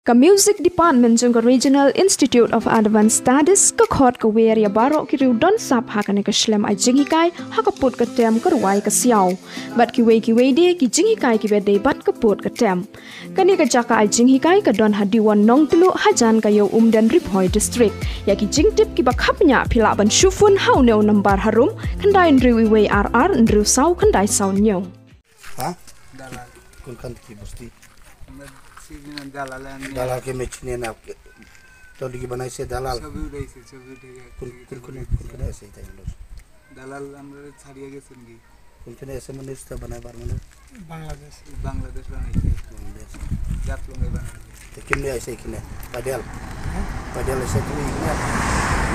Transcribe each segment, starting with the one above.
Ka Music Department jong Regional Institute of Advanced Studies ka khot ka weria baro ki riu don sap ha kan ka shlem ai jingi kai ha ka put ka tem ka ruai ka siaw bat ki we de ki jingi kai ki be de bat ka put ka tem kani ka jaka ai jingi kai ka don ha diwan nong tulu hajan ka yo umdan riphoi district ya ki jing tip ki ba khapnya phila ban shufun hau neu number harum khandai riu we rr riu sau khandai sau nyeu ha kun kan ki bosti dalal के मेचने ना तो लिखी बनाई से dalal कुन ऐसे ही dalal আমরা ছাড়িয়ে গেছেন কি कुन ऐसे मनुष्य था बनाए बार मनुष्य बांग्लादेश बनाई जात लोग बनाई तो किन्ने ऐसे किन्ने padel ऐसे किन्ने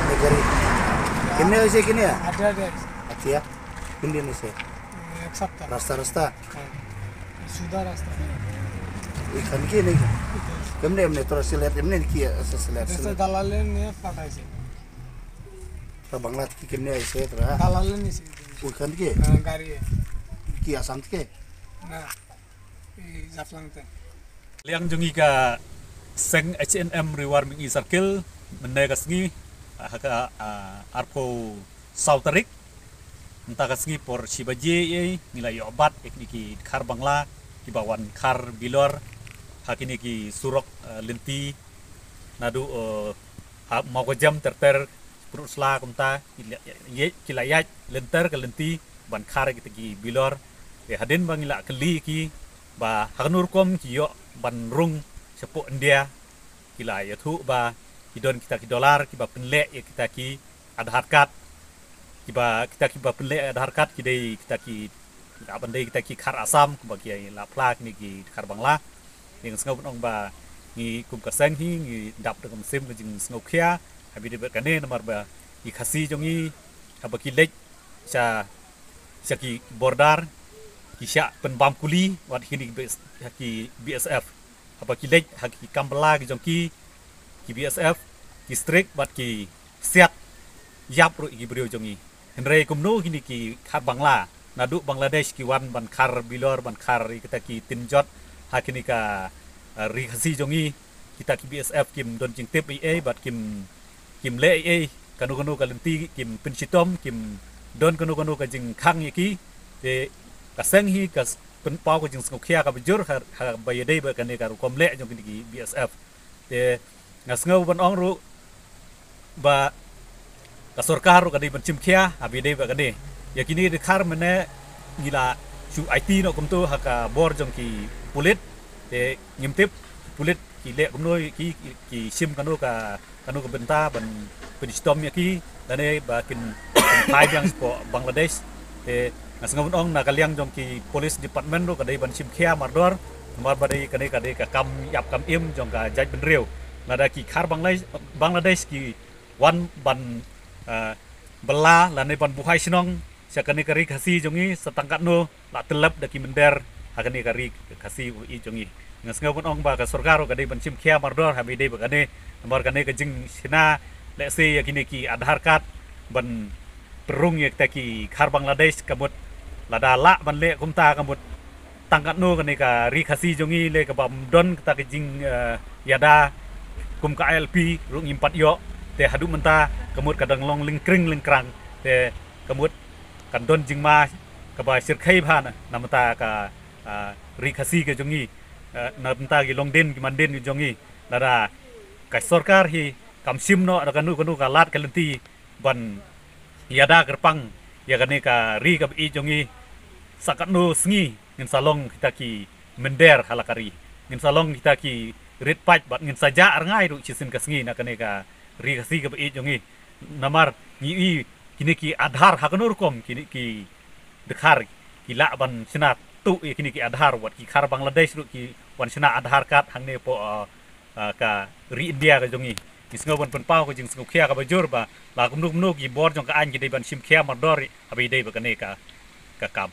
negeri किन्ने ऐसे किन्ने ada अच्छा किन्ने ऐसे एक सप्ताह रास्ता sudah rasta ikan ki नहीं हमने हमने थोड़ा सिलेट हमने किया सिलेट जैसे दलालन ने पटाई से तो बांग्लादेश की किन्ने ऐसे तरह दलालन नहीं से ikan ki गाड़ी है ki asam ke ना जाफलंग ते liang jungi ka seng HNM reward mingi circle menega sngi ka arpo sautarik entah ka sngi por sibaje nilai obat ekniki khar bangla ki bawan khar bilor hakini ki surok lenti nadu mau ke jam terter perusla kumta ye kilayat lenter ke lenti ban khar kita ki bilor hadin bangila keli ki ba hagnur kom ki yo ban rung sepo India kila ya thu ba kidon kita ki dolar ki ba penlek ya kita ki adhar card ki ba kita ki ba penlek adhar card ki dei kita ki bandai kita ki khar asam ku bagi la plak ni ki khar bangla yang sengau ong ba ni kum ka sang hi ni dap de kum sim jing sengau khia habi de ka ne namar ba i khasi jongi habaki lek cha ki bordar ki sya pen bam kuli wat hini ki BSF habaki lek haki kambala ki jongki ki BSF ki strict bat ki siat yap ru ki brio jongi henre kumno hini ki khar bangla nadu Bangladesh ki wan ban khar bilor ban khar kita ki tinjot hakini ka rikasi jongi kita ki BSF kim don jing tip bat kim le kanu kalenti kim pinchitom kim don kanu ka jing khang yaki te kaseng hi kas pen pau ka jing skokhia ka bjur ha bayade ba kane ka kom le jong ki BSF te ngasngau ban ong ru ba ka sarkar ru ka di ban chimkhia abide ba kane yakini de khar mane gila chu IT no kumtu haka bor jong ki pulit te ngimtip pulit ki le kumnoi ki sim kanu ka benta ban penistom yaki dane ba kin thai yang po Bangladesh te ngasngon ong na kaliang jong ki police department ro ka dai ban sim khia mardor mar ba dai ka kam yap kam im jong ka jaj ben riu nada ki khar Bangladesh ki wan ban bela lane ban buhai sinong sakani kari khasi jongi setangkat no la telap daki mender hakani kari khasi i jongi ngasngau pun ong ba ka sarkar ka dei ban sim khia mardor habi dei ba kane nomor kane ka jing sina le se yakini ki adhar card ban perung yak taki khar Bangladesh kamut lada la ban le kumta kamut tangkat no kane ka ri khasi jongi le ka bam don ta ka jing yada kum ka LP rung impat yo te hadu menta kamut kadang long lingkrang te kamut kan don jingma ka ba sirkhai bhana namta ka rikhasi ke jongi namta ki longden ki manden ki jongi lara ka sarkar hi kamsim no kanu ka lat kalenti ban yada gerpang ya kane ka ri ka i jongi sakatno sngi ngin salong kita ki mender halakari ngin salong kita ki red patch bat ngin saja ngai ru chisin ka sngi na kane ka rikhasi ka i jongi namar ni kini ki adhar hakanur kom kini ki dekhar ki la ban sina tu kini ki adhar wat ki khar Bangladesh ru ki wan sina adhar card hangne po ka ri India ka jongi kisngo ban pen pau ko jing sngo khia ka bajur ba la kumnu ki bor jong ka an ki dei ban sim khia mardori abi dei ba kane ka kam